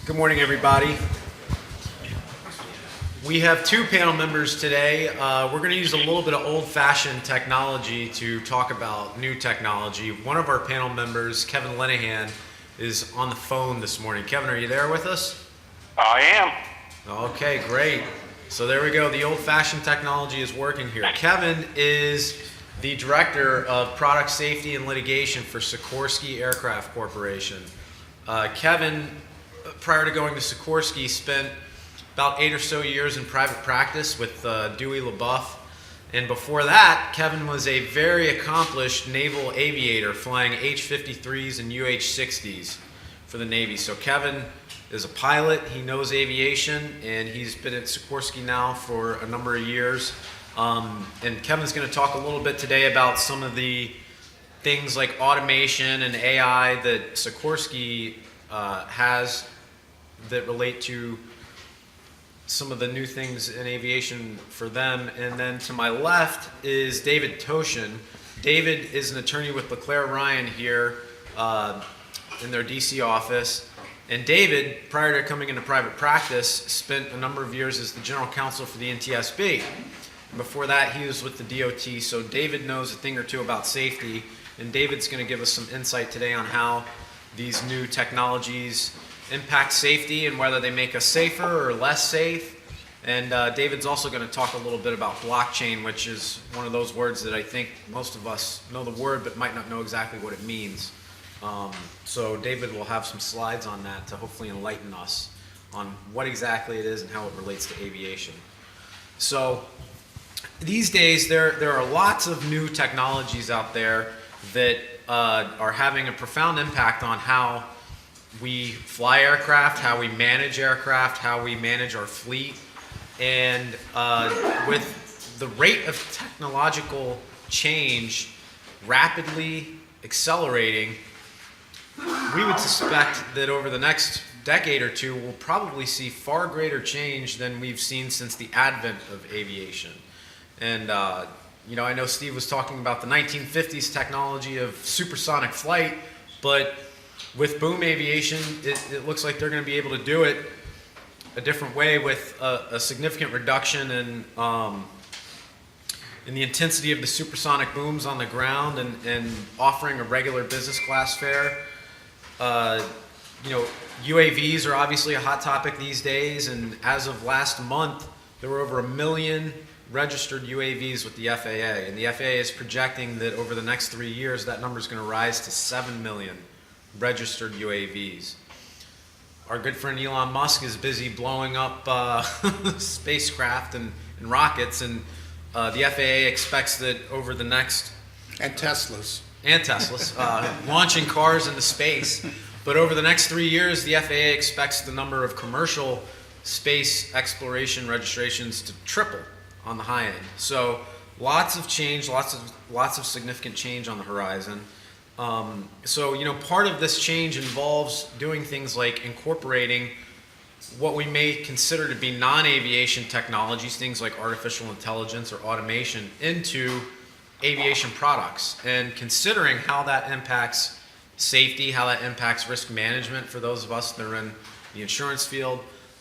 Good morning, everybody. We have two panel members today. We're going to use a little bit of old-fashioned technology to talk about new technology. One of our panel members, Kevin Linehan, is on the phone this morning. Kevin, are you there with us? I am. Okay, great. So there we go. The old-fashioned technology is working here. Kevin is the Director of Product Safety and Litigation for Sikorsky Aircraft Corporation. Kevin, prior to going to Sikorsky, spent about 8 or so years in private practice with Dewey LaBeouf. And before that, Kevin was a very accomplished naval aviator flying H-53s and UH-60s for the Navy. So Kevin is a pilot, he knows aviation, and he's been at Sikorsky now for a number of years. And Kevin's going to talk a little bit today about some of the things like automation and AI that Sikorsky has that relate to some of the new things in aviation for them. And then to my left is David Toshin. David is an attorney with LeClaire Ryan here in their DC office. And David, prior to coming into private practice, spent a number of years as the general counsel for the NTSB. And before that, he was with the DOT. So David knows a thing or two about safety. And David's going to give us some insight today on how these new technologies impact safety and whether they make us safer or less safe. And David's also going to talk a little bit about blockchain, which is one of those words that I think most of us know the word but might not know exactly what it means. So David will have some slides on that to hopefully enlighten us on what exactly it is and how it relates to aviation. So these days there are lots of new technologies out there that are having a profound impact on how we fly aircraft, how we manage aircraft, how we manage our fleet. And with the rate of technological change rapidly accelerating, we would suspect that over the next decade or two, we'll probably see far greater change than we've seen since the advent of aviation. And I know Steve was talking about the 1950s technology of supersonic flight, but with boom aviation, it looks like they're going to be able to do it a different way with a significant reduction in the intensity of the supersonic booms on the ground and offering a regular business class fare. UAVs are obviously a hot topic these days, and as of last month, there were over 1 million registered UAVs with the FAA, and the FAA is projecting that over the next 3 years, that number is going to rise to 7 million registered UAVs. Our good friend Elon Musk is busy blowing up spacecraft and rockets, and the FAA expects that over the next... And Teslas. Launching cars into space. But over the next 3 years, the FAA expects the number of commercial space exploration registrations to triple on the high end. So lots of change, lots of significant change on the horizon. Part of this change involves doing things like incorporating what we may consider to be non-aviation technologies, things like artificial intelligence or automation, into aviation products, and considering how that impacts safety, how that impacts risk management for those of us that are in the insurance field,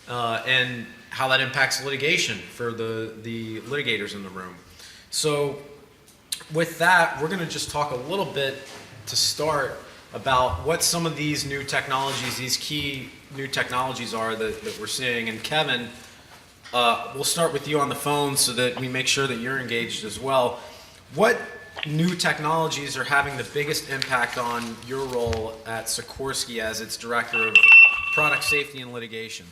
and how that impacts litigation for the litigators in the room. So with that, we're going to just talk a little bit to start about what some of these new technologies, these key new technologies are that we're seeing. And Kevin, we'll start with you on the phone so that we make sure that you're engaged as well. What new technologies are having the biggest impact on your role at Sikorsky as its Director of Product Safety and Litigation?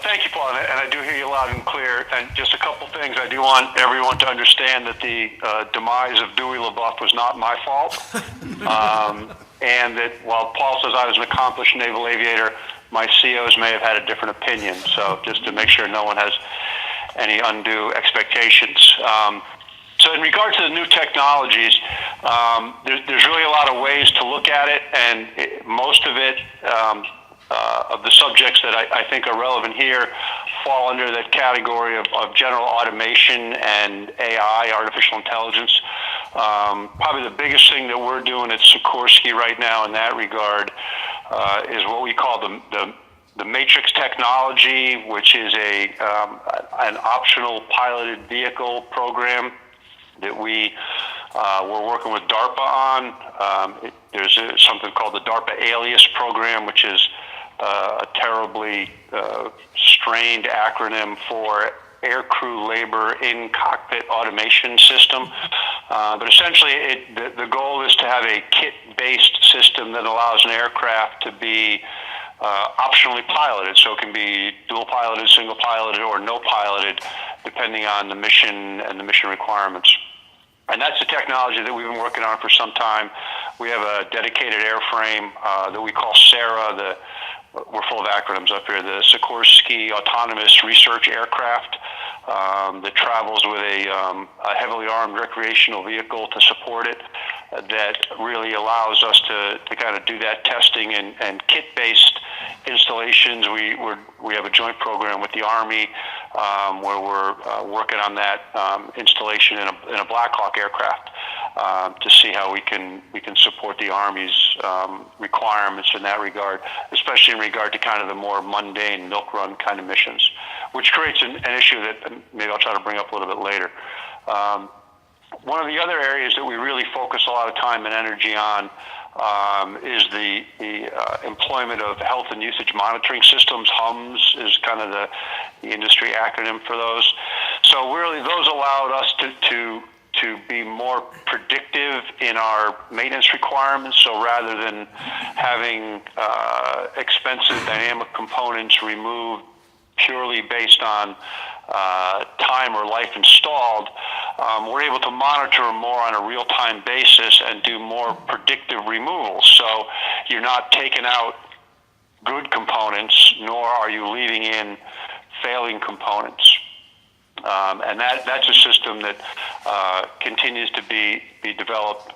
Thank you, Paul, and I do hear you loud and clear. And just a couple things. I do want everyone to understand that the demise of Dewey LaBeouf was not my fault, and that while Paul says I was an accomplished naval aviator, my COs may have had a different opinion. So just to make sure no one has any undue expectations. So in regard to the new technologies, there's really a lot of ways to look at it, and most of it, of the subjects that I think are relevant here, fall under that category of general automation and AI, artificial intelligence. Probably the biggest thing that we're doing at Sikorsky right now in that regard is what we call the Matrix technology, which is an optional piloted vehicle program that we're working with DARPA on. There's something called the DARPA Alias program, which is a terribly strained acronym for Air Crew Labor in Cockpit Automation System. But essentially, the goal is to have a kit-based system that allows an aircraft to be optionally piloted. So it can be dual piloted, single piloted, or no piloted, depending on the mission and the mission requirements. And that's the technology that we've been working on for some time. We have a dedicated airframe that we call SARA. We're full of acronyms up here. The Sikorsky Autonomous Research Aircraft that travels with a heavily armed recreational vehicle to support it. That really allows us to kind of do that testing and kit-based installations. We have a joint program with the Army where we're working on that installation in a Black Hawk aircraft to see how we can support the Army's requirements in that regard, especially in regard to kind of the more mundane milk run kind of missions, which creates an issue that maybe I'll try to bring up a little bit later. One of the other areas that we really focus a lot of time and energy on is the employment of health and usage monitoring systems. HUMS is kind of the industry acronym for those. So really, those allowed us to be more predictive in our maintenance requirements. So rather than having expensive dynamic components removed purely based on time or life installed, we're able to monitor more on a real-time basis and do more predictive removals. So you're not taking out good components, nor are you leaving in failing components. And that's a system that continues to be developed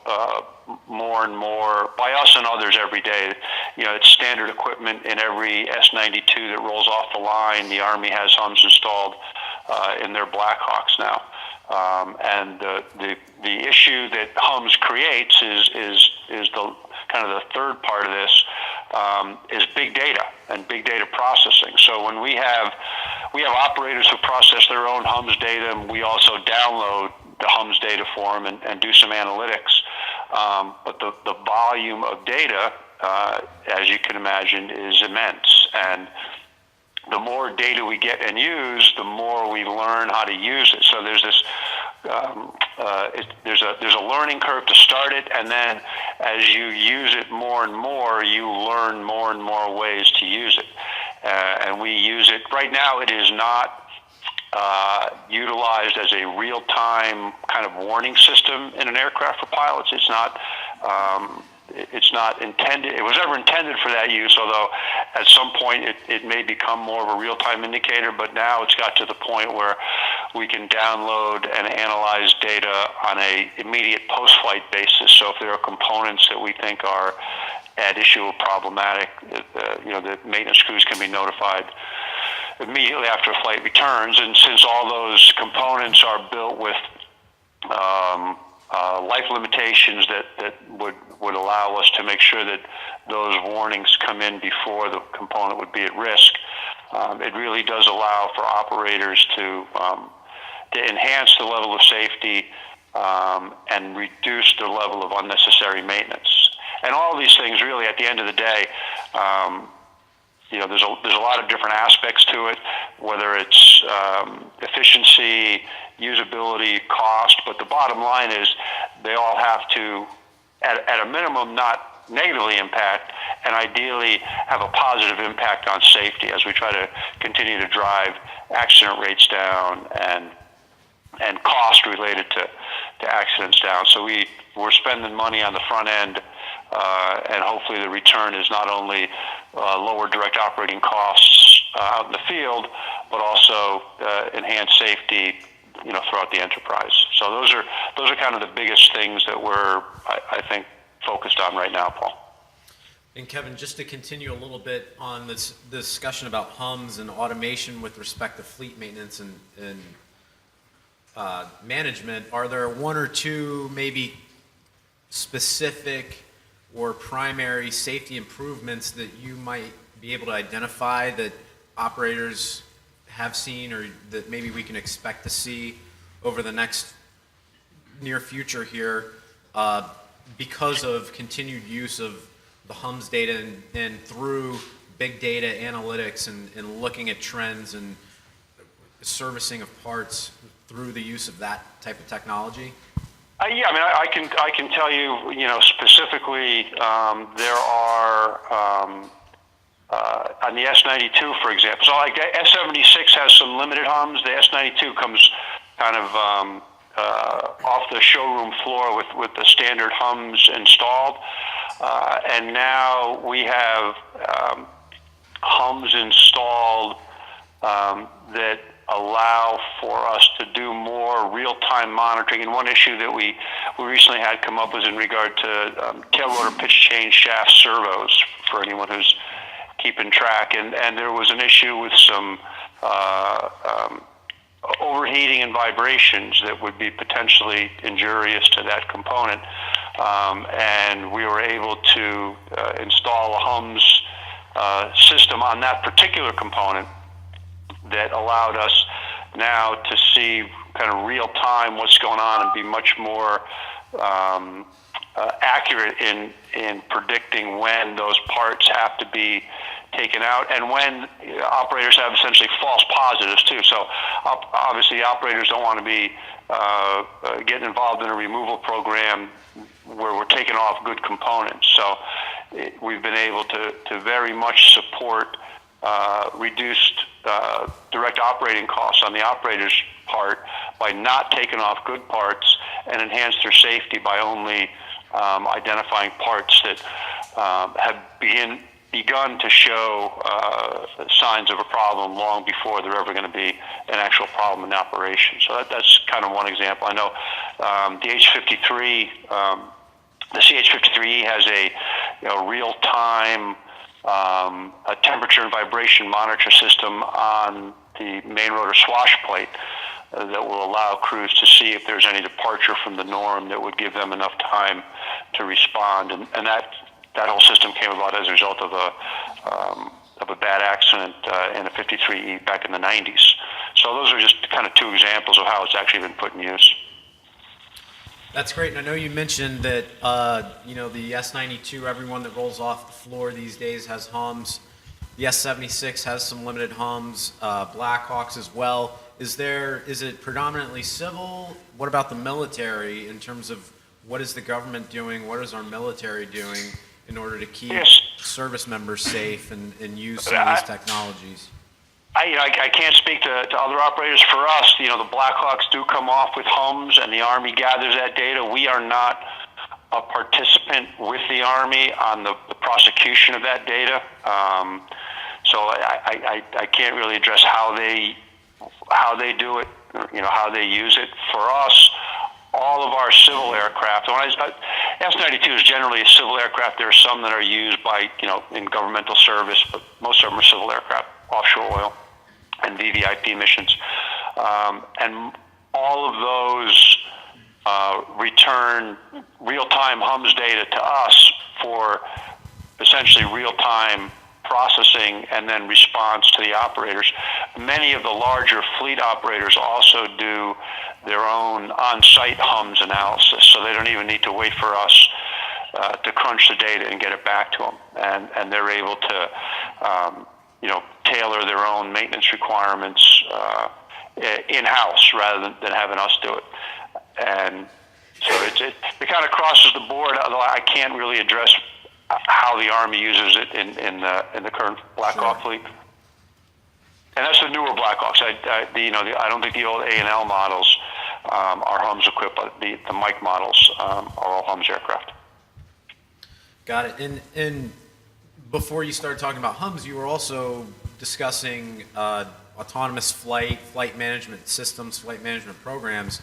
more and more by us and others every day. You know, it's standard equipment in every S-92 that rolls off the line. The Army has HUMS installed in their Black Hawks now. And the issue that HUMS creates is the kind of the third part of this is big data and big data processing. So when we have operators who process their own HUMS data, and we also download the HUMS data for them and do some analytics. But the volume of data, as you can imagine, is immense. And the more data we get and use, the more we learn how to use it. So there's this, there's a learning curve to start it, and then as you use it more and more, you learn more and more ways to use it. And we use it right now. It is not utilized as a real-time kind of warning system in an aircraft for pilots. It's not. It's not intended. It was never intended for that use, although at some point it may become more of a real-time indicator. But now it's got to the point where we can download and analyze data on a immediate post-flight basis. So if there are components that we think are at issue or problematic, the maintenance crews can be notified immediately after a flight returns. And since all those components are built with life limitations that would allow us to make sure that those warnings come in before the component would be at risk, it really does allow for operators to enhance the level of safety and reduce the level of unnecessary maintenance. And all of these things, really, at the end of the day, there's a lot of different aspects to it, whether it's efficiency, usability, cost, but the bottom line is they all have to, at a minimum, not negatively impact, and ideally have a positive impact on safety as we try to continue to drive accident rates down and cost related to accidents down. So we're spending money on the front end, and hopefully the return is not only lower direct operating costs out in the field, but also enhanced safety, throughout the enterprise. So those are kind of the biggest things that we're, I think, focused on right now, Paul. And Kevin, just to continue a little bit on this discussion about HUMS and automation with respect to fleet maintenance and management, are there one or two maybe specific or primary safety improvements that you might be able to identify that operators have seen, or that maybe we can expect to see over the next near future here, because of continued use of the HUMS data and through big data analytics and looking at trends and servicing of parts through the use of that type of technology? Yeah, I mean, I can tell you, specifically, there are on the S92, for example. So like the S76 has some limited HUMS. The S92 comes kind of off the showroom floor with the standard HUMS installed, and now we have HUMS installed that allow for us to do more real-time monitoring. And one issue that we recently had come up was in regard to tail rotor pitch change shaft servos, for anyone who's keeping track. And there was an issue with some overheating and vibrations that would be potentially injurious to that component. And we were able to install a HUMS system on that particular component that allowed us now to see kind of real time what's going on and be much more accurate in predicting when those parts have to be taken out and when operators have essentially false positives too. So obviously operators don't want to be getting involved in a removal program where we're taking off good components. So we've been able to very much support reduced direct operating costs on the operator's part by not taking off good parts, and enhance their safety by only identifying parts that have begun to show signs of a problem long before they're ever going to be an actual problem in operation. So that's kind of one example. I know the H53, the CH53E has a real-time a temperature and vibration monitor system on the main rotor swash plate that will allow crews to see if there's any departure from the norm that would give them enough time to respond. And that whole system came about as a result of a bad accident in a 53E back in the 90s. So those are just kind of two examples of how it's actually been put in use. That's great. And I know you mentioned that, the S92, everyone that rolls off the floor these days has HUMS. The S76 has some limited HUMS, Blackhawks as well. Is it predominantly civil? What about the military in terms of what is the government doing? What is our military doing in order to keep service members safe and use some of these technologies? I can't speak to other operators. For us, the Blackhawks do come off with HUMS, and the Army gathers that data. We are not a participant with the Army on the prosecution of that data, so I can't really address how they do it, how they use it. For us, all of our civil aircraft, S92 is generally a civil aircraft. There are some that are used by, in governmental service, but most of them are civil aircraft, offshore oil and VVIP missions. And all of those return real-time HUMS data to us for essentially real-time processing and then response to the operators. Many of the larger fleet operators also do their own on-site HUMS analysis, so they don't even need to wait for us to crunch the data and get it back to them. And they're able to tailor their own maintenance requirements in-house rather than having us do it. And so it kind of crosses the board, although I can't really address how the Army uses it in the current Blackhawk fleet. And that's the newer Blackhawks. I don't think the old A&L models are HUMS equipped, but the Mike models are all HUMS aircraft. Got it. And before you started talking about HUMS, you were also discussing autonomous flight management systems, flight management programs.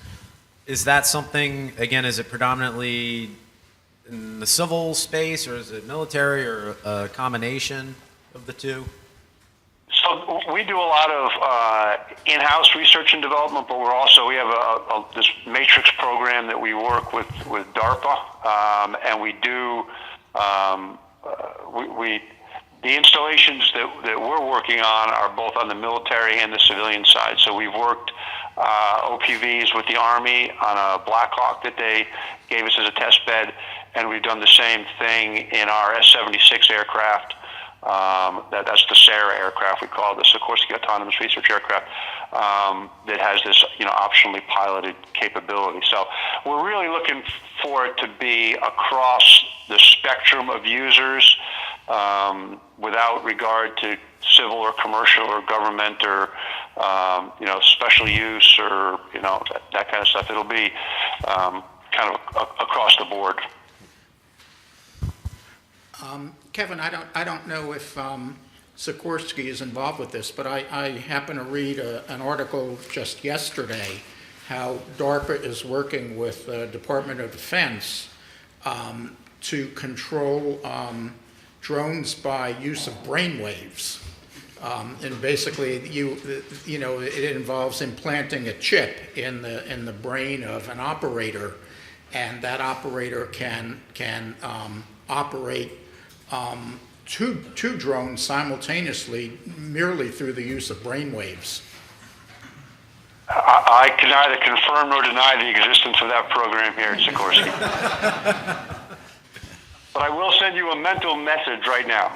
Is that something, again, is it predominantly in the civil space, or is it military, or a combination of the two? So we do a lot of in-house research and development, but we have this matrix program that we work with DARPA, and we do The installations that we're working on are both on the military and the civilian side. So we've worked OPVs with the Army on a Black Hawk that they gave us as a test bed, and we've done the same thing in our S-76 aircraft. That's the SARA aircraft, we call it, the Sikorsky Autonomous Research Aircraft, that has this, optionally piloted capability. So we're really looking for it to be across the spectrum of users, without regard to civil or commercial or government or, special use or, that kind of stuff. It'll be kind of across the board. Kevin, I don't know if Sikorsky is involved with this, but I happened to read an article just yesterday how DARPA is working with the Department of Defense to control drones by use of brainwaves. And basically, it involves implanting a chip in the brain of an operator, and that operator can operate two drones simultaneously merely through the use of brainwaves. I can neither confirm nor deny the existence of that program here at Sikorsky. But I will send you a mental message right now.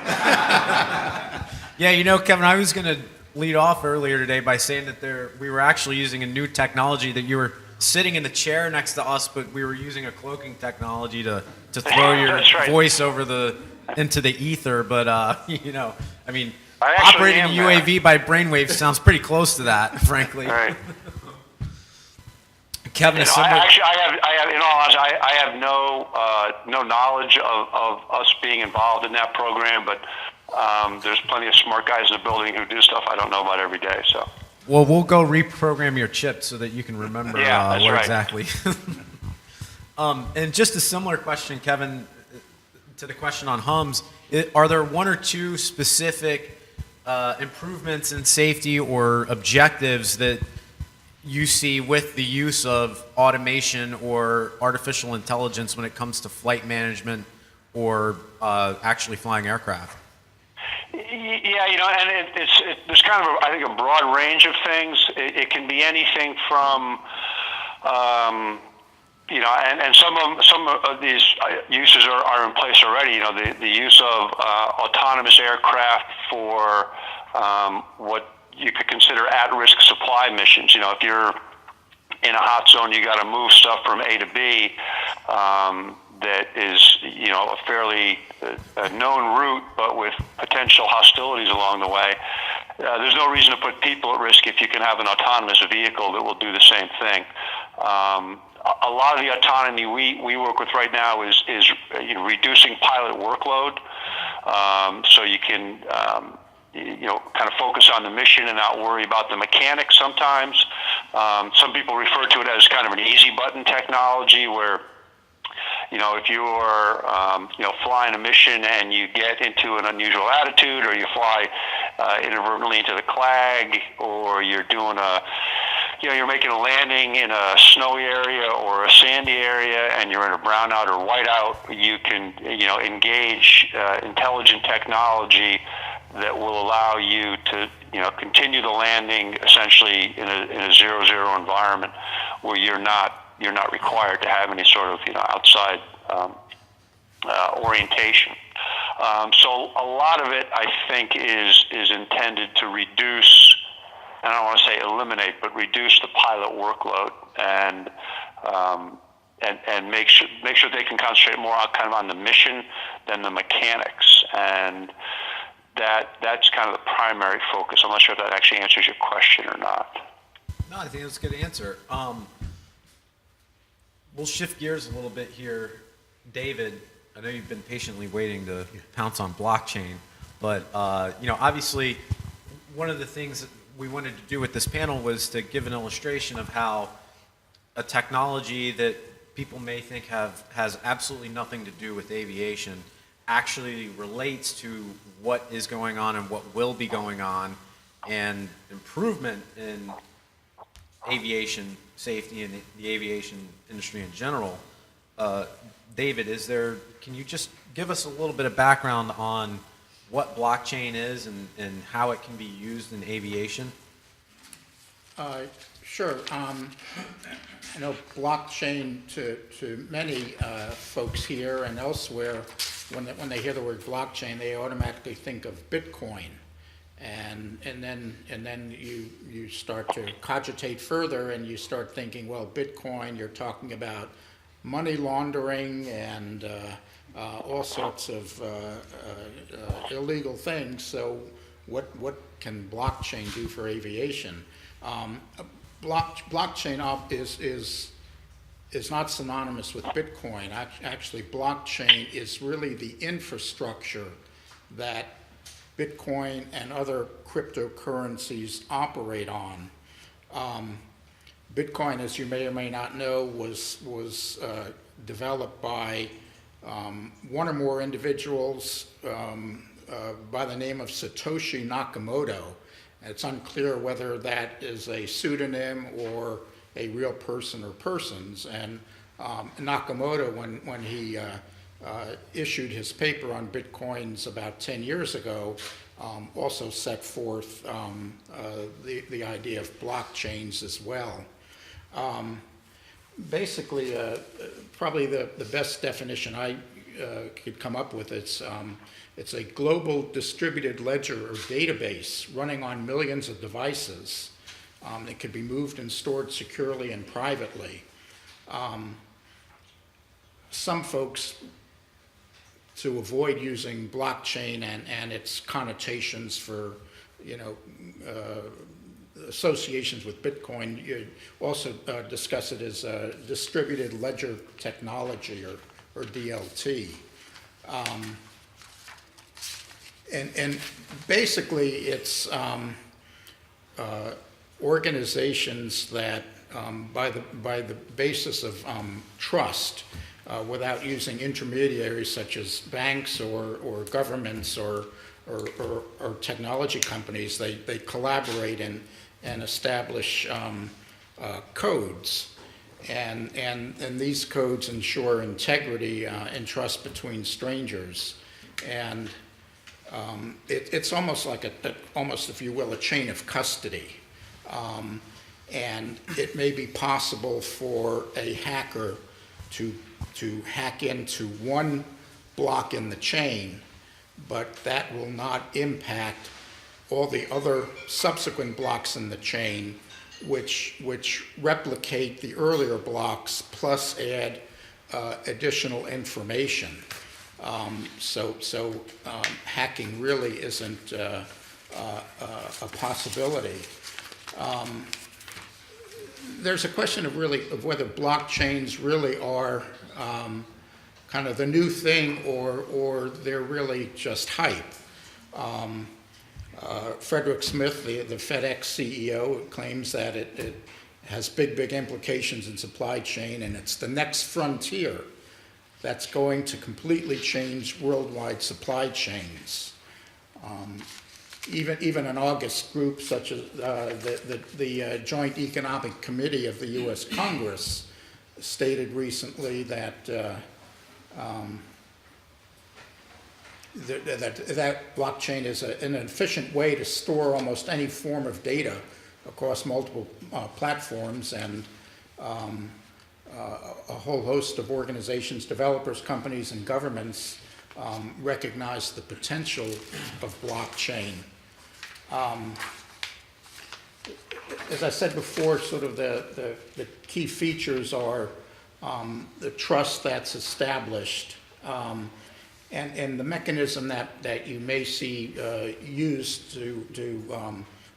Yeah, Kevin, I was going to lead off earlier today by saying that we were actually using a new technology, that you were sitting in the chair next to us, but we were using a cloaking technology to throw your right. voice into the ether. But, operating a UAV by brainwaves sounds pretty close to that, frankly. Right. Kevin, I have, in all honesty, I have no knowledge of us being involved in that program, but there's plenty of smart guys in the building who do stuff I don't know about every day. So. Well, we'll go reprogram your chip so that you can remember what right. Exactly. And just a similar question, Kevin, to the question on HUMS. Are there one or two specific improvements in safety or objectives that you see with the use of automation or artificial intelligence when it comes to flight management or actually flying aircraft? Yeah, and there's kind of, I think, a broad range of things. It can be anything from, and some of these uses are in place already. The use of autonomous aircraft for what you could consider at-risk supply missions. If you're in a hot zone, you got to move stuff from A to B. That is, a fairly known route, but with potential hostilities along the way. There's no reason to put people at risk if you can have an autonomous vehicle that will do the same thing. A lot of the autonomy we work with right now is reducing pilot workload, so you can kind of focus on the mission and not worry about the mechanics sometimes. Some people refer to it as kind of an easy button technology where, if you're, flying a mission and you get into an unusual attitude, or you fly inadvertently into the clag, or you're doing you're making a landing in a snowy area or a sandy area, and you're in a brownout or whiteout, you can, engage intelligent technology that will allow you to, continue the landing essentially in a 0-0 environment where you're not required to have any sort of outside orientation. So a lot of it, I think, is intended to reduce, and I don't want to say eliminate, but reduce the pilot workload and make sure they can concentrate more on the mission than the mechanics. And that's kind of the primary focus. I'm not sure if that actually answers your question or not. No, I think that's a good answer. We'll shift gears a little bit here. David, I know you've been patiently waiting to pounce on blockchain, but obviously one of the things that we wanted to do with this panel was to give an illustration of how a technology that people may think has absolutely nothing to do with aviation actually relates to what is going on and what will be going on, and improvement in aviation safety and the aviation industry in general. David, can you just give us a little bit of background on what blockchain is and how it can be used in aviation? Sure. I know blockchain to many folks here and elsewhere, when they hear the word blockchain, they automatically think of Bitcoin. And then you start to cogitate further and you start thinking, well, Bitcoin, you're talking about money laundering and all sorts of illegal things. So what can blockchain do for aviation? Blockchain is not synonymous with Bitcoin. Actually, blockchain is really the infrastructure that Bitcoin and other cryptocurrencies operate on. Bitcoin, as you may or may not know, was developed by one or more individuals by the name of Satoshi Nakamoto. It's unclear whether that is a pseudonym or a real person or persons. And Nakamoto, when he issued his paper on Bitcoins about 10 years ago, also set forth the idea of blockchains as well. Basically, probably the best definition I could come up with is it's a global distributed ledger or database running on millions of devices that can be moved and stored securely and privately. Some folks, to avoid using blockchain and its connotations for, associations with Bitcoin, you also discuss it as distributed ledger technology or DLT. And basically it's organizations that by the basis of trust, without using intermediaries such as banks or governments or technology companies, they collaborate and establish codes. And these codes ensure integrity and trust between strangers. And it's almost like almost, if you will, a chain of custody. And it may be possible for a hacker to hack into one block in the chain, but that will not impact all the other subsequent blocks in the chain, which replicate the earlier blocks plus add additional information. So hacking really isn't a possibility. There's a question of whether blockchains really are kind of the new thing or they're really just hype. Frederick Smith, the FedEx CEO, claims that it has big implications in supply chain, and it's the next frontier that's going to completely change worldwide supply chains. Even an August group such as the Joint Economic Committee of the U.S. Congress stated recently that that blockchain is an efficient way to store almost any form of data across multiple platforms, and a whole host of organizations, developers, companies, and governments recognize the potential of blockchain. As I said before, sort of the key features are the trust that's established, and the mechanism that you may see used to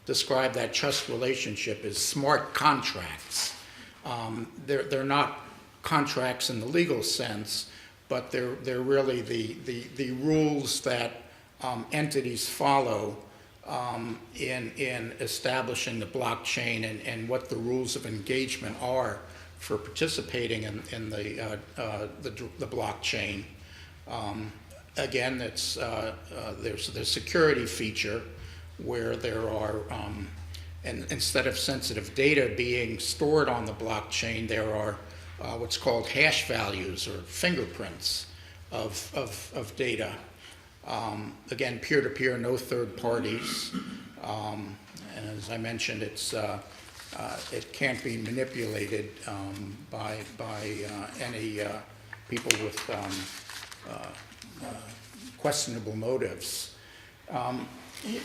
describe that trust relationship is smart contracts. They're not contracts in the legal sense, but they're really the rules that entities follow in establishing the blockchain and what the rules of engagement are for participating in the blockchain. Again, there's the security feature where there are, and instead of sensitive data being stored on the blockchain, there are what's called hash values or fingerprints of data. Again, peer-to-peer, no third parties. And as I mentioned, it can't be manipulated by any people with questionable motives.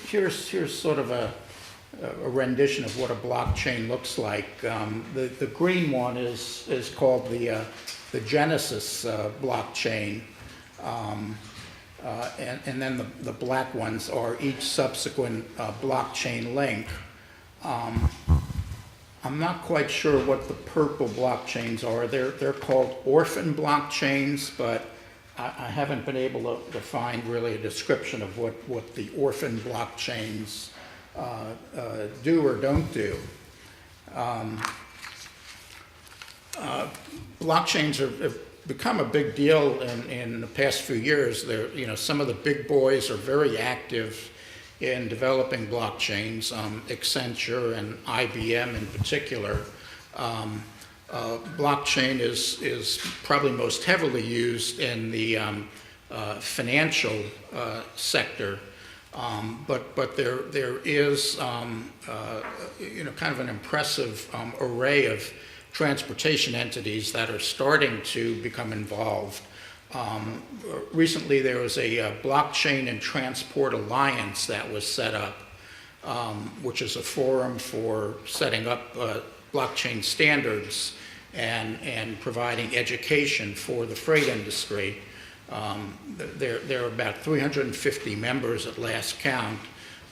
Here's sort of a rendition of what a blockchain looks like. The green one is called the Genesis blockchain, and then the black ones are each subsequent blockchain link. I'm not quite sure what the purple blockchains are. They're called orphan blockchains, but I haven't been able to find really a description of what the orphan blockchains do or don't do. Blockchains have become a big deal in the past few years. Some of the big boys are very active in developing blockchains, Accenture and IBM in particular. Blockchain is probably most heavily used in the financial sector, but there is kind of an impressive array of transportation entities that are starting to become involved. Recently, there was a Blockchain and Transport Alliance that was set up, which is a forum for setting up blockchain standards and providing education for the freight industry. There are about 350 members at last count,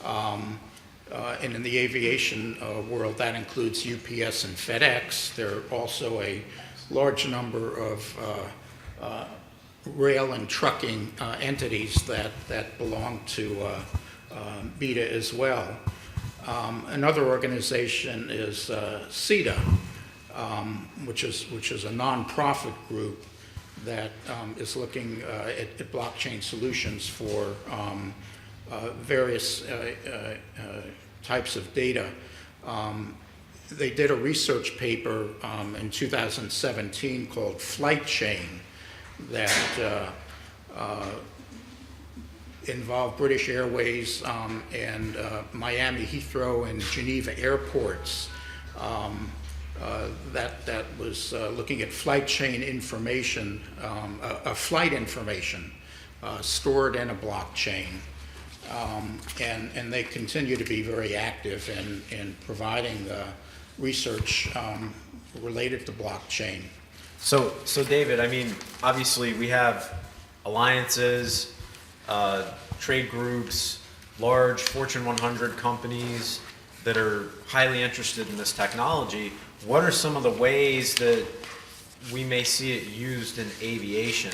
and in the aviation world, that includes UPS and FedEx. There are also a large number of rail and trucking entities that belong to BETA as well. Another organization is CETA, which is a nonprofit group that is looking at blockchain solutions for various types of data. They did a research paper in 2017 called Flight Chain that involved British Airways and Miami Heathrow and Geneva airports. That was looking at flight chain information, flight information stored in a blockchain. And they continue to be very active in providing research related to blockchain. So David, I mean, obviously we have alliances, trade groups, large Fortune 100 companies that are highly interested in this technology. What are some of the ways that we may see it used in aviation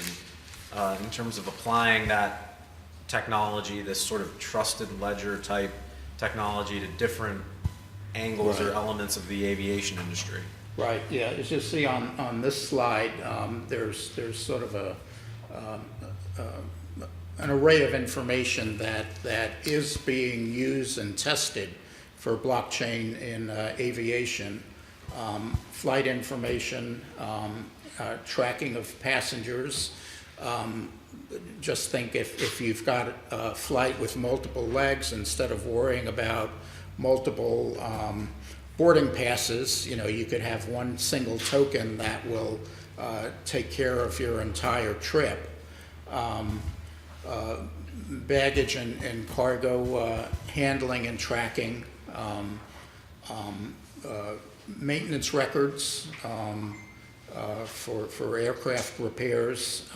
in terms of applying that technology, this sort of trusted ledger type technology, to different angles or elements of the aviation industry? Right, yeah, as you see on this slide, there's sort of an array of information that is being used and tested for blockchain in aviation. Flight information, tracking of passengers. Just think if you've got a flight with multiple legs, instead of worrying about multiple boarding passes, you could have one single token that will take care of your entire trip. Baggage and cargo handling and tracking, maintenance records for aircraft repairs,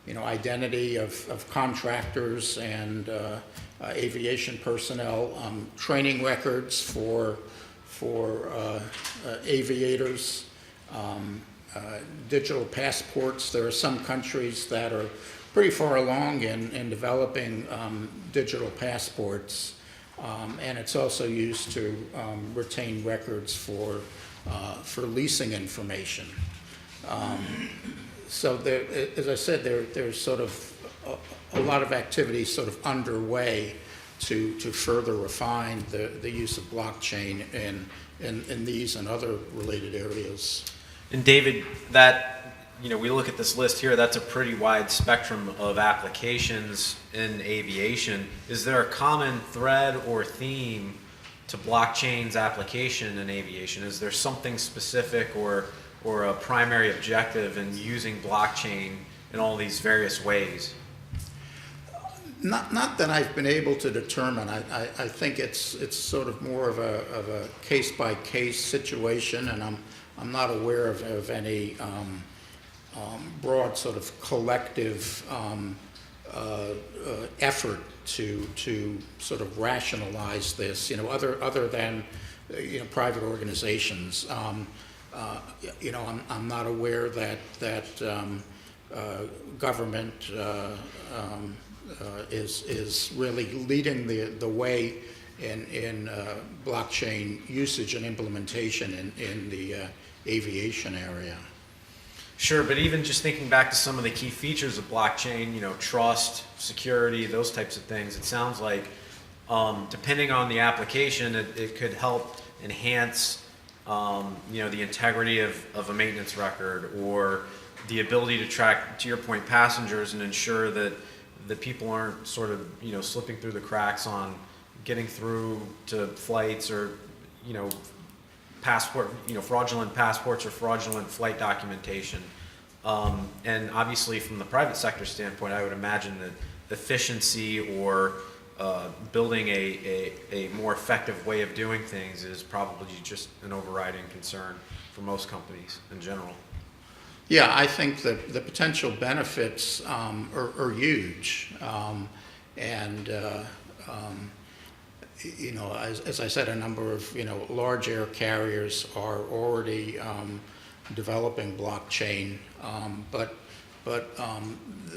identity of contractors and aviation personnel, training records for aviators, digital passports. There are some countries that are pretty far along in developing digital passports, and it's also used to retain records for leasing information. So there, as I said, there's sort of a lot of activity sort of underway to further refine the use of blockchain in these and other related areas. And David, that, we look at this list here, that's a pretty wide spectrum of applications in aviation. Is there a common thread or theme to blockchain's application in aviation? Is there something specific or a primary objective in using blockchain in all these various ways? Not that I've been able to determine. I think it's sort of more of a case-by-case situation, and I'm not aware of any broad sort of collective effort to sort of rationalize this, other than private organizations. I'm not aware that government is really leading the way in blockchain usage and implementation in the aviation area. Sure, but even just thinking back to some of the key features of blockchain, trust, security, those types of things, it sounds like depending on the application, it could help enhance the integrity of a maintenance record, or the ability to track, to your point, passengers, and ensure that people aren't sort of slipping through the cracks on getting through to flights, or fraudulent passports or fraudulent flight documentation. And obviously from the private sector standpoint, I would imagine that efficiency or building a more effective way of doing things is probably just an overriding concern for most companies in general. Yeah, I think that the potential benefits are huge. As I said, a number of large air carriers are already developing blockchain, but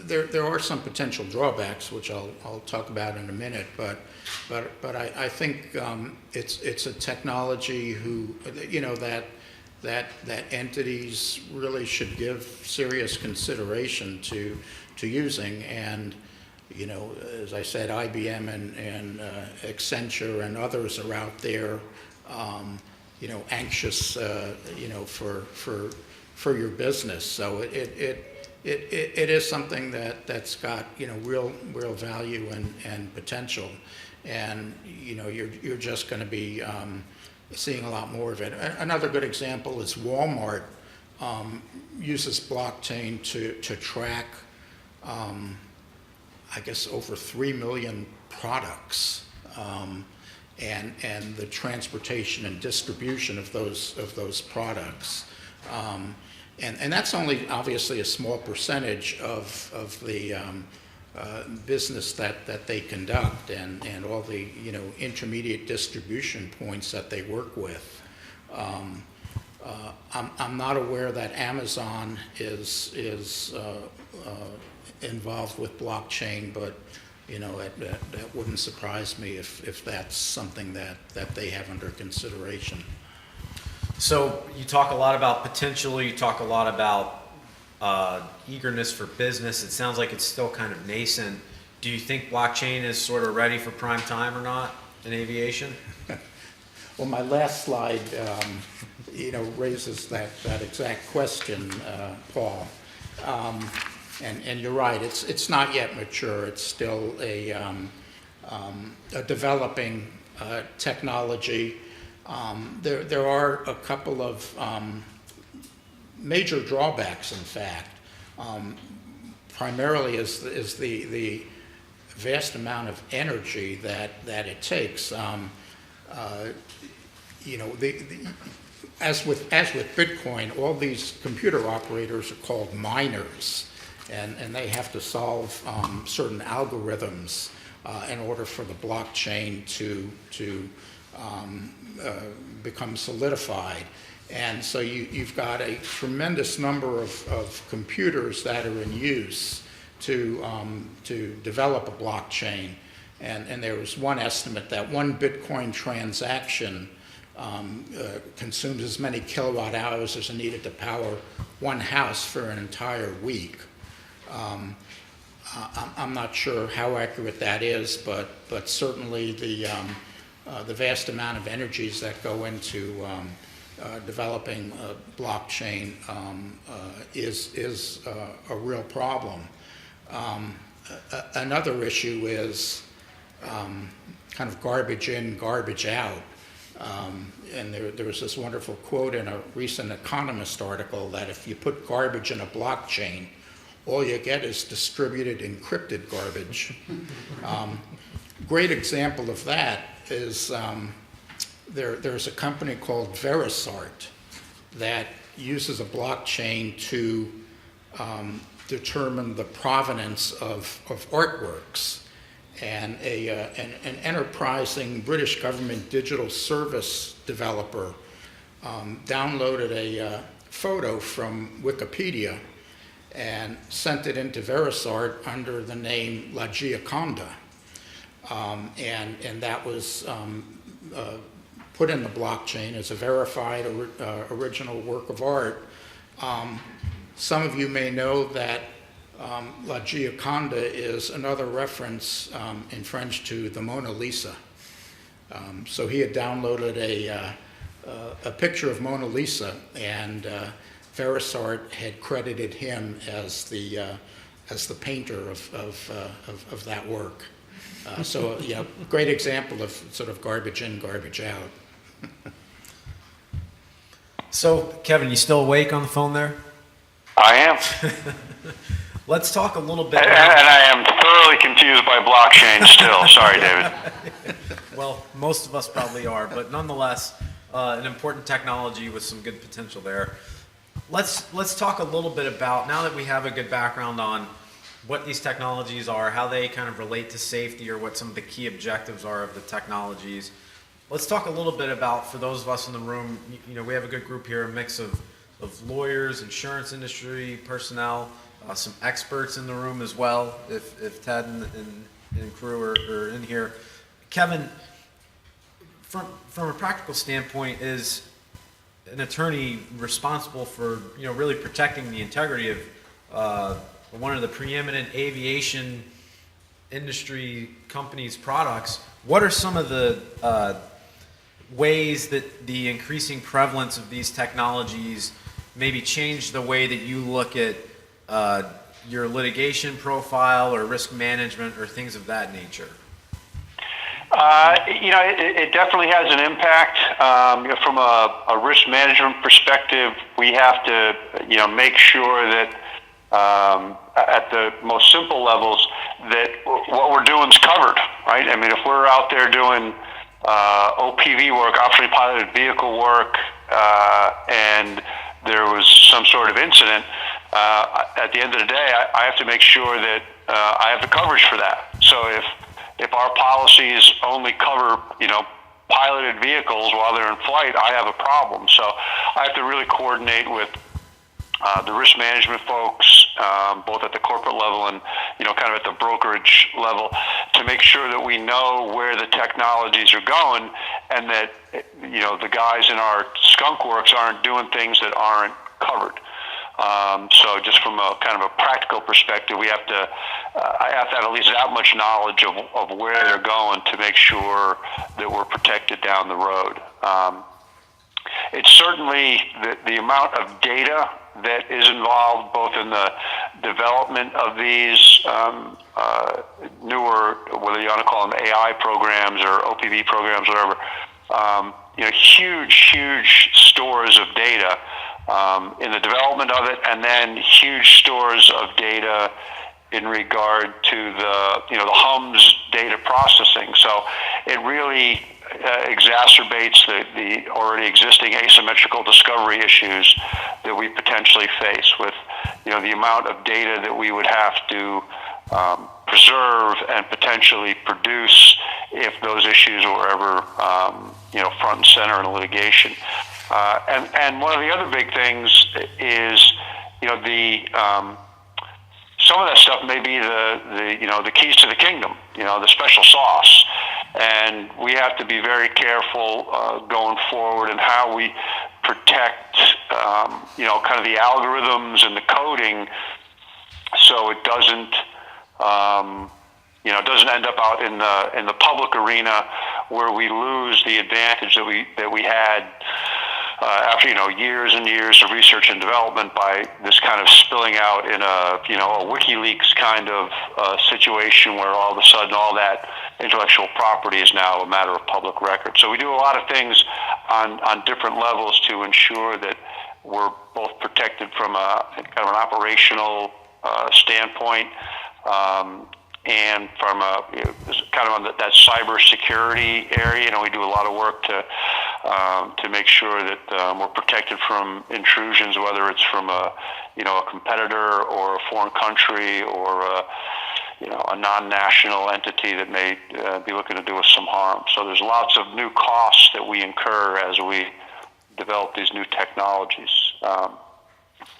there are some potential drawbacks, which I'll talk about in a minute. But I think it's a technology that entities really should give serious consideration to using. And as I said, IBM and Accenture and others are out there, anxious, for your business. So it is something that's got real value and potential, and you're just going to be seeing a lot more of it. Another good example is Walmart uses blockchain to track, I guess, over 3 million products, and the transportation and distribution of those products. And that's only obviously a small percentage of the business that they conduct, and all the intermediate distribution points that they work with. I'm not aware that Amazon is involved with blockchain, but that wouldn't surprise me if that's something that they have under consideration. So you talk a lot about potential, you talk a lot about eagerness for business. It sounds like it's still kind of nascent. Do you think blockchain is sort of ready for prime time or not in aviation? Well, my last slide, raises that exact question, Paul. And you're right. It's not yet mature. It's still a developing technology. There are a couple of major drawbacks, in fact. Primarily is the vast amount of energy that it takes. As with Bitcoin, all these computer operators are called miners, and they have to solve certain algorithms in order for the blockchain to become solidified. And so you've got a tremendous number of computers that are in use to develop a blockchain. And there was one estimate that one Bitcoin transaction consumes as many kilowatt hours as are needed to power one house for an entire week. I'm not sure how accurate that is, but certainly the vast amount of energies that go into developing blockchain is a real problem. Another issue is kind of garbage in, garbage out. And there was this wonderful quote in a recent Economist article that if you put garbage in a blockchain, all you get is distributed encrypted garbage. Great example of that is there's a company called Verisart that uses a blockchain to determine the provenance of artworks. And an enterprising British government digital service developer downloaded a photo from Wikipedia and sent it into Verisart under the name La Gioconda. And that was put in the blockchain as a verified original work of art. Some of you may know that La Gioconda is another reference in French to the Mona Lisa. So he had downloaded a picture of Mona Lisa, and Verisart had credited him as the painter of that work. So yeah, great example of sort of garbage in, garbage out. So, Kevin, you still awake on the phone there? I am. Let's talk a little bit And about... I am thoroughly confused by blockchain still. Sorry, David. Well, most of us probably are, but nonetheless, an important technology with some good potential there. Let's talk a little bit about, now that we have a good background on what these technologies are, how they kind of relate to safety, or what some of the key objectives are of the technologies. Let's talk a little bit about, for those of us in the room, you know, we have a good group here, a mix of lawyers, insurance industry personnel, some experts in the room as well, if Ted and crew are in here. Kevin, from a practical standpoint, is an attorney responsible for, you know, really protecting the integrity of one of the preeminent aviation industry companies' products? What are some of the ways that the increasing prevalence of these technologies maybe change the way that you look at your litigation profile or risk management or things of that nature? You know, it definitely has an impact. You know, from a risk management perspective, we have to, you know, make sure that at the most simple levels that what we're doing is covered, right? I mean, if we're out there doing OPV work, optionally piloted vehicle work, and there was some sort of incident, at the end of the day, I have to make sure that I have the coverage for that. So if our policies only cover, you know, piloted vehicles while they're in flight, I have a problem. So I have to really coordinate with the risk management folks, both at the corporate level and, you know, kind of at the brokerage level, to make sure that we know where the technologies are going, and that, you know, the guys in our skunk works aren't doing things that aren't covered. So just from a kind of a practical perspective, we have to, I have to have at least that much knowledge of where they're going to make sure that we're protected down the road. It's certainly the amount of data that is involved both in the development of these newer, whether you want to call them AI programs or OPV programs, whatever, you know, huge stores of data in the development of it, and then huge stores of data in regard to the, you know, the HUMS data processing. So it really exacerbates the already existing asymmetrical discovery issues that we potentially face with, you know, the amount of data that we would have to preserve and potentially produce if those issues were ever, you know, front and center in litigation. And one of the other big things is, you know, some of that stuff may be the you know, the keys to the kingdom, you know, the special sauce. And we have to be very careful going forward in how we protect, you know, kind of the algorithms and the coding, so it doesn't, you know, doesn't end up out in the public arena where we lose the advantage that we had after years and years of research and development, by this kind of spilling out in a WikiLeaks kind of situation where all of a sudden all that intellectual property is now a matter of public record. So we do a lot of things on different levels to ensure that we're both protected from a kind of an operational standpoint, and from a kind of on that cyber security area. We do a lot of work to make sure that we're protected from intrusions, whether it's from a competitor or a foreign country or a non-national entity that may be looking to do us some harm. So there's lots of new costs that we incur as we develop these new technologies. And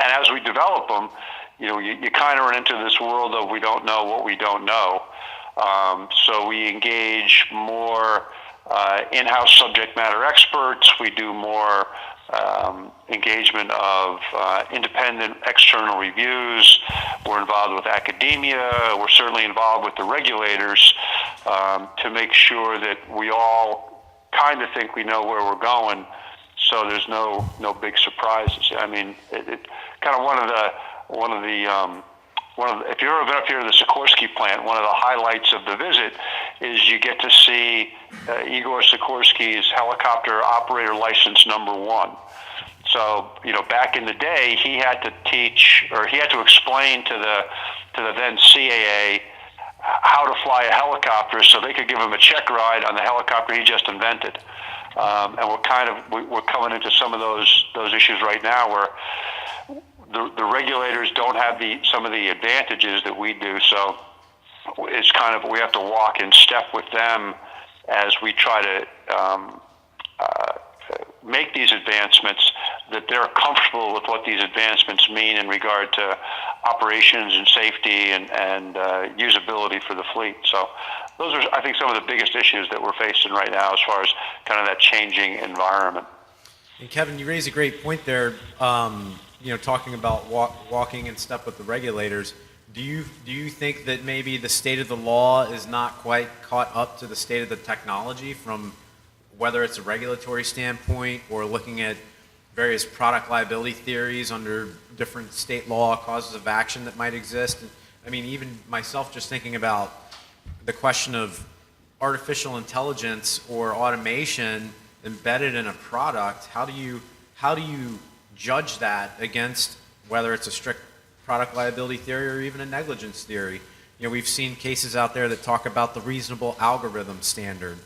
as we develop them, you kind of run into this world of we don't know what we don't know. So we engage more in-house subject matter experts. We do more engagement of independent external reviews. We're involved with academia. We're certainly involved with the regulators to make sure that we all kind of think we know where we're going, so there's no big surprises. I mean, it kind of one of the if you're ever up here at the Sikorsky plant, one of the highlights of the visit is you get to see Igor Sikorsky's helicopter operator license number 1. So, back in the day, he had to explain to the then CAA how to fly a helicopter so they could give him a check ride on the helicopter he just invented. And we're coming into some of those issues right now where the regulators don't have some of the advantages that we do. So it's kind of, we have to walk in step with them as we try to make these advancements, that they're comfortable with what these advancements mean in regard to operations and safety and usability for the fleet. So those are, I think, some of the biggest issues that we're facing right now as far as kind of that changing environment. And Kevin, you raise a great point there, talking about walking in step with the regulators. Do you think that maybe the state of the law is not quite caught up to the state of the technology, from whether it's a regulatory standpoint or looking at various product liability theories under different state law causes of action that might exist? I mean, even myself, just thinking about the question of artificial intelligence or automation embedded in a product, how do you judge that against whether it's a strict product liability theory or even a negligence theory? We've seen cases out there that talk about the reasonable algorithm standard,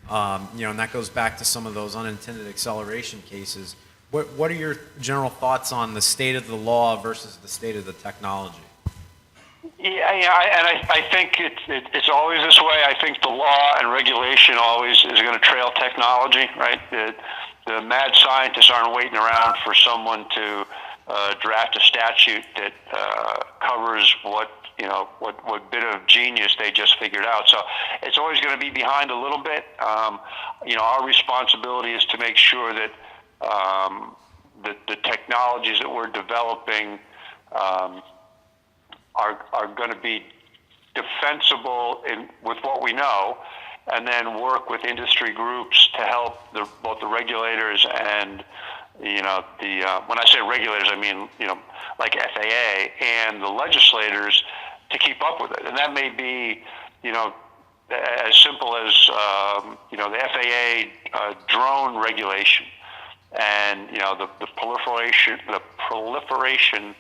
and that goes back to some of those unintended acceleration cases. What are your general thoughts on the state of the law versus the state of the technology? I think it's always this way. I think the law and regulation always is going to trail technology, right? The mad scientists aren't waiting around for someone to draft a statute that covers what bit of genius they just figured out. So it's always going to be behind a little bit. Our responsibility is to make sure that the technologies that we're developing are going to be defensible with what we know, and then work with industry groups to help both the regulators and when I say regulators, I mean like FAA and the legislators, to keep up with it. And that may be as simple as the FAA drone regulation, and the proliferation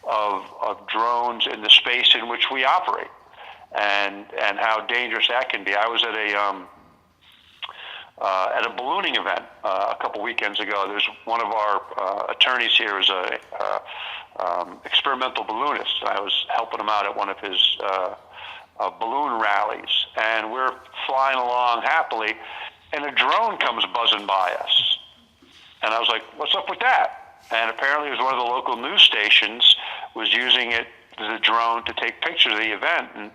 of drones in the space in which we operate, and how dangerous that can be. I was at a ballooning event a couple weekends ago. There's one of our attorneys here is a experimental balloonist. I was helping him out at one of his balloon rallies, and we're flying along happily, and a drone comes buzzing by us. And I was like, what's up with that? And apparently it was one of the local news stations was using it, the drone, to take pictures of the event.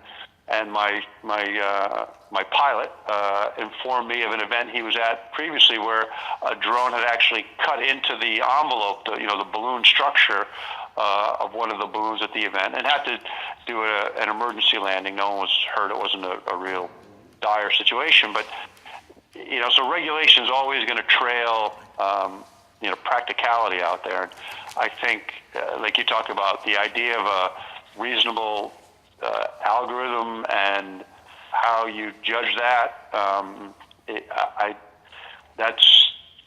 And my pilot informed me of an event he was at previously where a drone had actually cut into the envelope, the balloon structure of one of the balloons at the event, and had to do an emergency landing. No one was hurt. It wasn't a real dire situation, but so regulation is always going to trail practicality out there. And I think, like you talked about, the idea of a reasonable algorithm and how you judge that,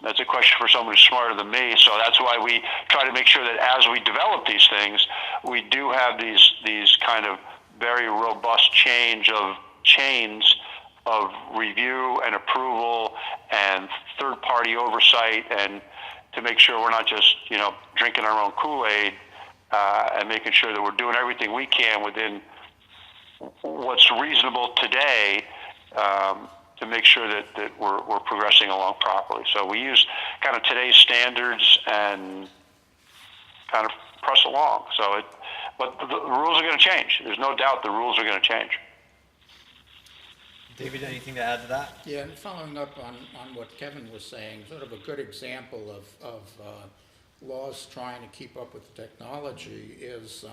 that's a question for someone who's smarter than me. So that's why we try to make sure that as we develop these things, we do have these kind of very robust chains of review and approval and third-party oversight, and to make sure we're not just drinking our own Kool-Aid, and making sure that we're doing everything we can within what's reasonable today, to make sure that we're progressing along properly. So we use kind of today's standards and kind of press along. But the rules are going to change. There's no doubt the rules are going to change. David, anything to add to that? Yeah, and following up on what Kevin was saying, sort of a good example of laws trying to keep up with the technology is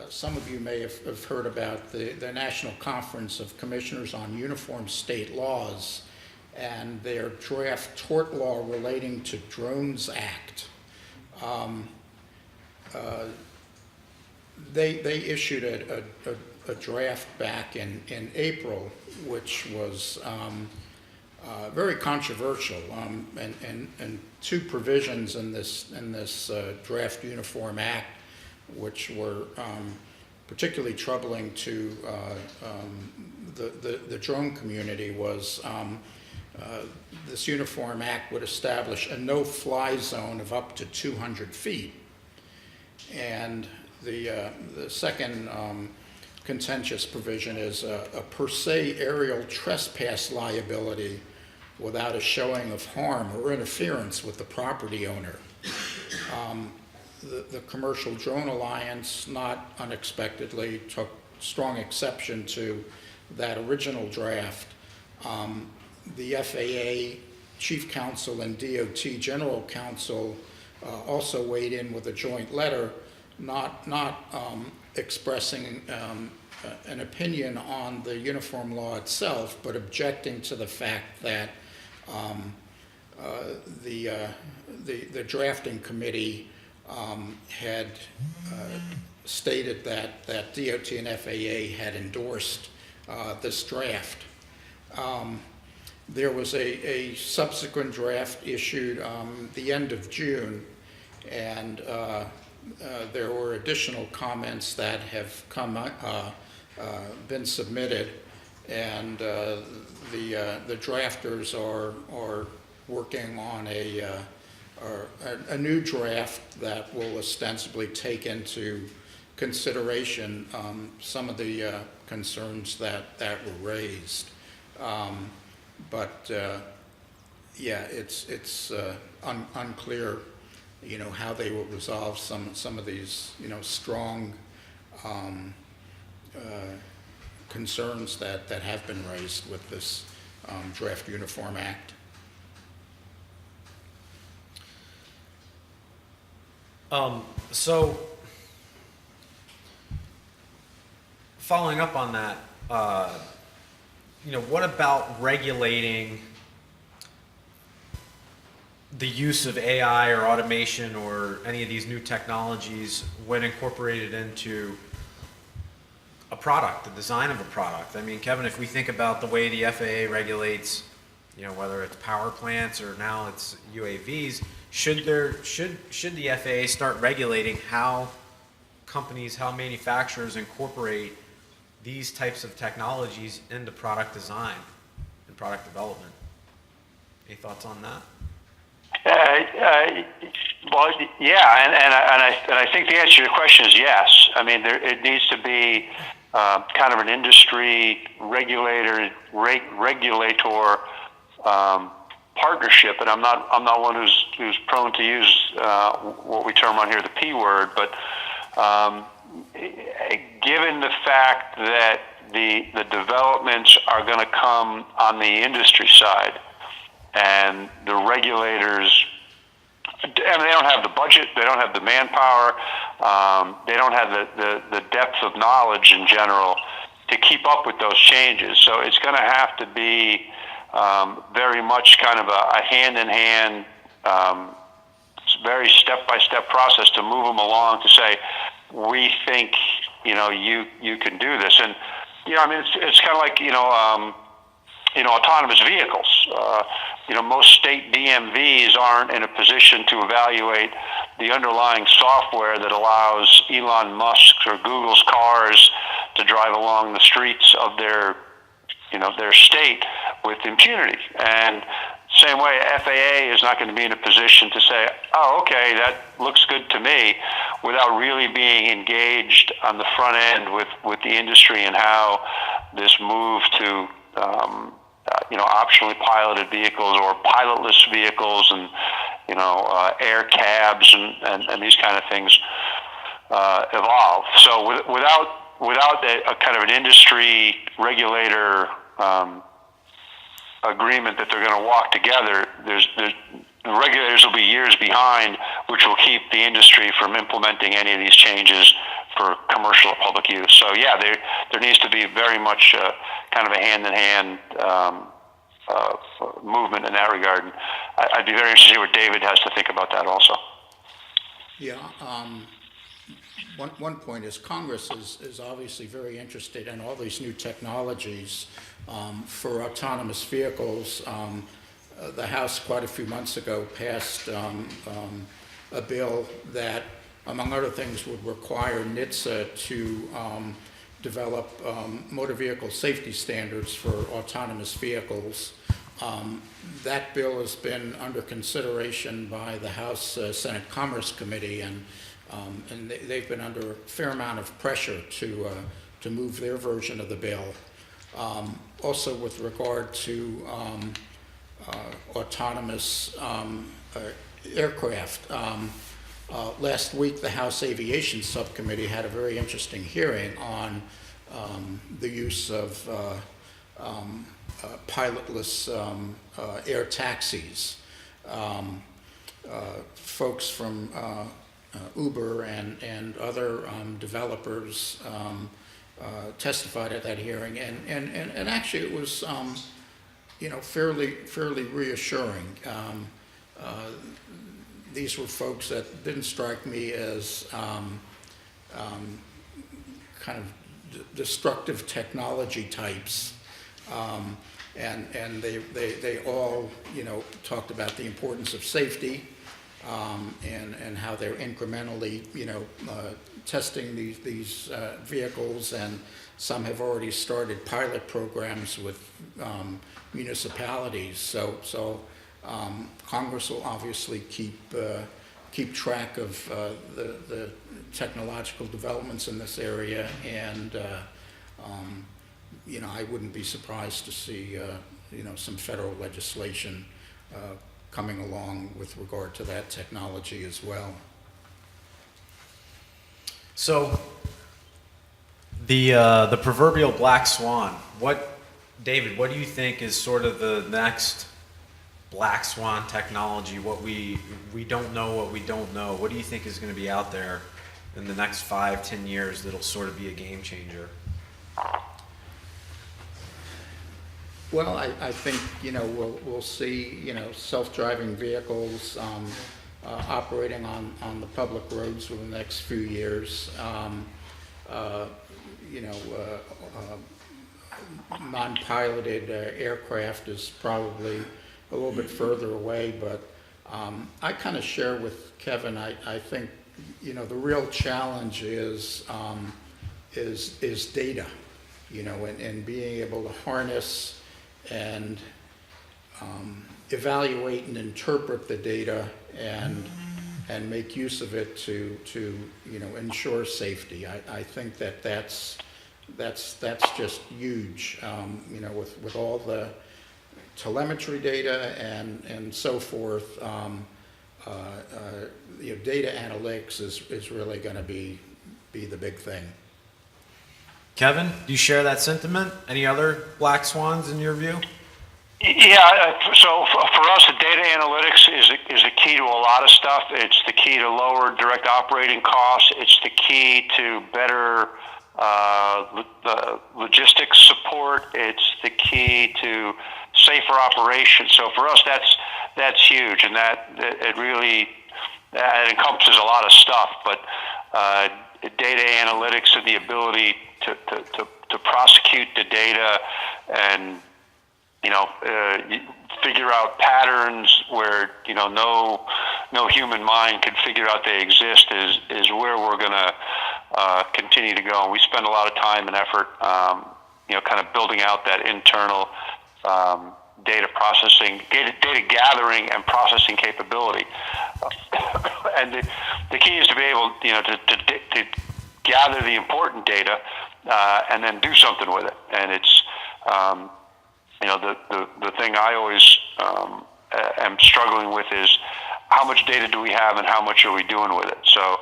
some of you may have heard about the National Conference of Commissioners on Uniform State Laws and their draft tort law relating to Drones Act. They issued a draft back in April, which was very controversial, and two provisions in this draft Uniform Act, which were particularly troubling to the drone community, was this Uniform Act would establish a no-fly zone of up to 200 feet. And the second contentious provision is a per se aerial trespass liability without a showing of harm or interference with the property owner. The Commercial Drone Alliance, not unexpectedly, took strong exception to that original draft. The FAA Chief Counsel and DOT General Counsel also weighed in with a joint letter, not expressing an opinion on the uniform law itself, but objecting to the fact that the drafting committee had stated that DOT and FAA had endorsed this draft. There was a subsequent draft issued the end of June, and there were additional comments that have been submitted, and the drafters are working on a new draft that will ostensibly take into consideration some of the concerns that were raised. But yeah, it's unclear, how they will resolve some of these, strong concerns that have been raised with this draft Uniform Act. So, following up on that, what about regulating the use of AI or automation or any of these new technologies when incorporated into a product, the design of a product? I mean, Kevin, if we think about the way the FAA regulates, whether it's power plants or now it's UAVs, should the FAA start regulating how companies, how manufacturers incorporate these types of technologies into product design and product development? Any thoughts on that? Well, yeah, and I think the answer to your question is yes. I mean, it needs to be kind of an industry regulator partnership, and I'm not one who's prone to use what we term on here the P word, but given the fact that the developments are going to come on the industry side, and the regulators, I mean, they don't have the budget, they don't have the manpower, they don't have the depth of knowledge in general to keep up with those changes. So it's going to have to be very much kind of a hand-in-hand very step-by-step process to move them along to say, we think, you can do this. And, I mean, it's kind of like, autonomous vehicles. Most state DMVs aren't in a position to evaluate the underlying software that allows Elon Musk's or Google's cars to drive along the streets of their state with impunity. And same way, FAA is not going to be in a position to say, oh, okay, that looks good to me, without really being engaged on the front end with the industry and how this move to optionally piloted vehicles or pilotless vehicles and air cabs and these kind of things evolve. So without a kind of an industry regulator agreement that they're going to walk together, the regulators will be years behind, which will keep the industry from implementing any of these changes for commercial or public use. So yeah, there needs to be very much kind of a hand-in-hand movement in that regard. And I'd be very interested to see what David has to think about that also. Yeah. One point is Congress is obviously very interested in all these new technologies for autonomous vehicles. The House quite a few months ago passed a bill that, among other things, would require NHTSA to develop motor vehicle safety standards for autonomous vehicles. That bill has been under consideration by the House Senate Commerce Committee, and they've been under a fair amount of pressure to move their version of the bill. Also, with regard to autonomous aircraft, last week the House Aviation Subcommittee had a very interesting hearing on the use of pilotless air taxis. Folks from Uber and other developers testified at that hearing, and actually it was fairly reassuring. These were folks that didn't strike me as kind of destructive technology types, and they all talked about the importance of safety. And how they're incrementally, testing these vehicles, and some have already started pilot programs with municipalities. So Congress will obviously keep track of the technological developments in this area, and I wouldn't be surprised to see some federal legislation coming along with regard to that technology as well. So the proverbial black swan, David, what do you think is sort of the next black swan technology? What we don't know what we don't know. What do you think is going to be out there in the next 5-10 years that'll sort of be a game changer? Well, I think we'll see self-driving vehicles operating on the public roads for the next few years. Non-piloted aircraft is probably a little bit further away, but I kind of share with Kevin. I think the real challenge is data, and being able to harness and evaluate and interpret the data and make use of it to ensure safety. I think that's just huge. With all the telemetry data and so forth, data analytics is really going to be the big thing. Kevin, do you share that sentiment? Any other black swans in your view? Yeah, so for us, the data analytics is the key to a lot of stuff. It's the key to lower direct operating costs. It's the key to better logistics support. It's the key to safer operations. So for us, that's huge, and that it really it encompasses a lot of stuff. But data analytics and the ability to prosecute the data and figure out patterns where no human mind can figure out they exist is where we're going to continue to go. And we spend a lot of time and effort, kind of building out that internal data processing, data gathering and processing capability. And the key is to be able, to gather the important data and then do something with it. And it's the thing I always am struggling with is how much data do we have and how much are we doing with it. So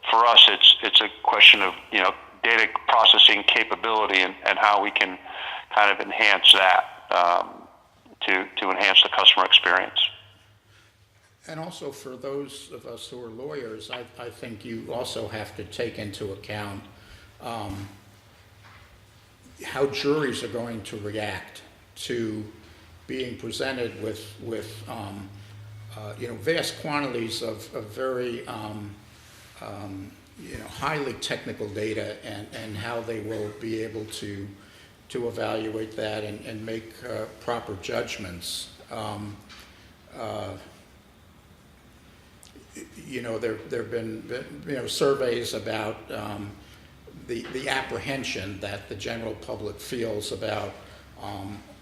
for us, it's a question of data processing capability and how we can kind of enhance that to enhance the customer experience. And also for those of us who are lawyers, I think you also have to take into account how juries are going to react to being presented with vast quantities of very highly technical data, and how they will be able to evaluate that and make proper judgments. There have been surveys about the apprehension that the general public feels about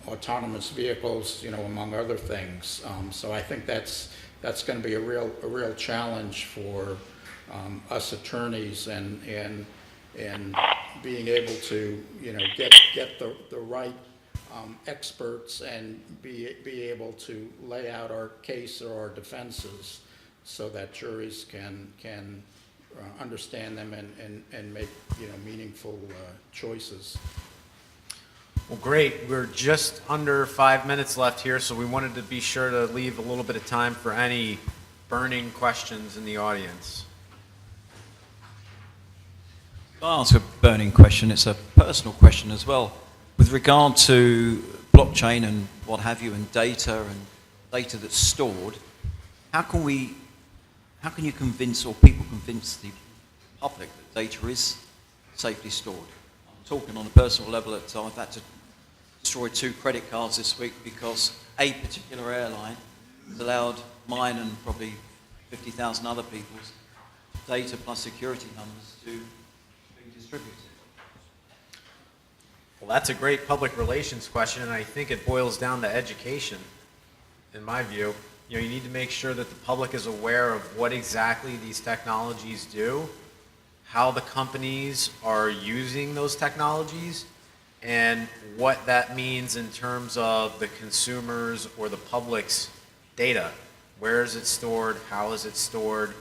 autonomous vehicles, among other things. So I think that's going to be a real challenge for us attorneys and being able to get the right experts and be able to lay out our case or our defenses so that juries can understand them and make meaningful choices. Well, great. We're just under 5 minutes left here, so we wanted to be sure to leave a little bit of time for any burning questions in the audience. I'll ask a burning question. It's a personal question as well. With regard to blockchain and what have you, and data that's stored, how can you convince, or people convince the public that data is safely stored? I'm talking on a personal level that I've had to destroy 2 credit cards this week because a particular airline has allowed mine and probably 50,000 other people's data plus security numbers to be distributed. Well, that's a great public relations question, and I think it boils down to education, in my view. You need to make sure that the public is aware of what exactly these technologies do, how the companies are using those technologies, and what that means in terms of the consumers or the public's data. Where is it stored? How is it stored?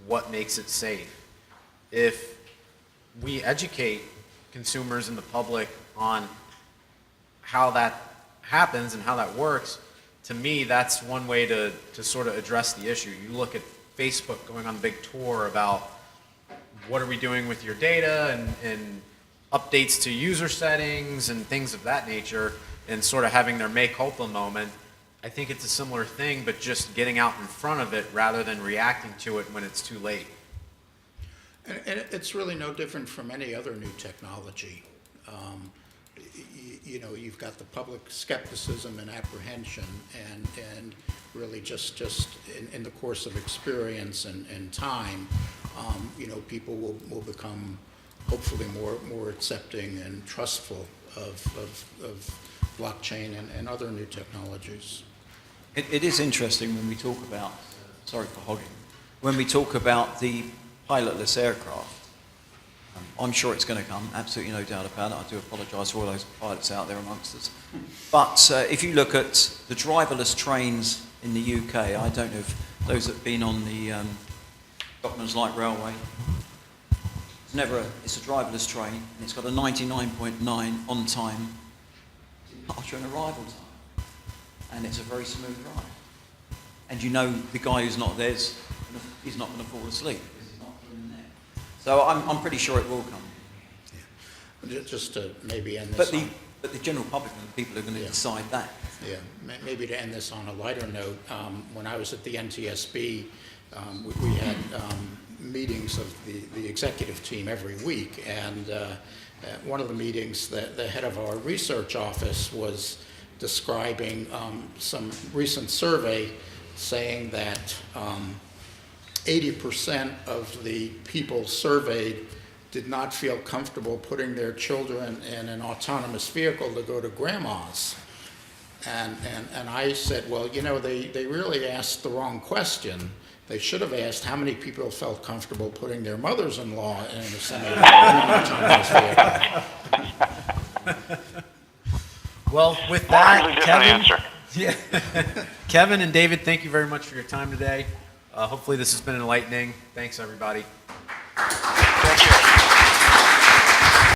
What makes it safe? If we educate consumers and the public on how that happens and how that works, to me, that's one way to sort of address the issue. You look at Facebook going on a big tour about what are we doing with your data and updates to user settings and things of that nature, and sort of having their mea culpa moment. I think it's a similar thing, but just getting out in front of it rather than reacting to it when it's too late. And it's really no different from any other new technology. You've got the public skepticism and apprehension, and really just in the course of experience and time, people will become hopefully more accepting and trustful of blockchain and other new technologies. It is interesting when we talk about, sorry for hogging, when we talk about the pilotless aircraft. I'm sure it's going to come, absolutely no doubt about it. I do apologise for all those pilots out there amongst us. But if you look at the driverless trains in the UK, I don't know if those that have been on the Docklands Light Railway, it's a driverless train, and it's got a 99.9 on-time departure and arrival time. And it's a very smooth ride. And the guy who's not there, he's not going to fall asleep. So I'm pretty sure it will come. Yeah. Just to maybe end this But the general public and the people are going to decide that. Yeah, maybe to end this on a lighter note, when I was at the NTSB, we had meetings of the executive team every week, and at one of the meetings, the head of our research office was describing some recent survey saying that 80% of the people surveyed did not feel comfortable putting their children in an autonomous vehicle to go to grandma's. And I said, well, you know, they really asked the wrong question. They should have asked how many people felt comfortable putting their mothers-in-law in a semi-autonomous vehicle. Well, with Completely that, different Kevin, answer. yeah. Kevin and David, thank you very much for your time today. Hopefully this has been enlightening. Thanks, everybody. Thank you.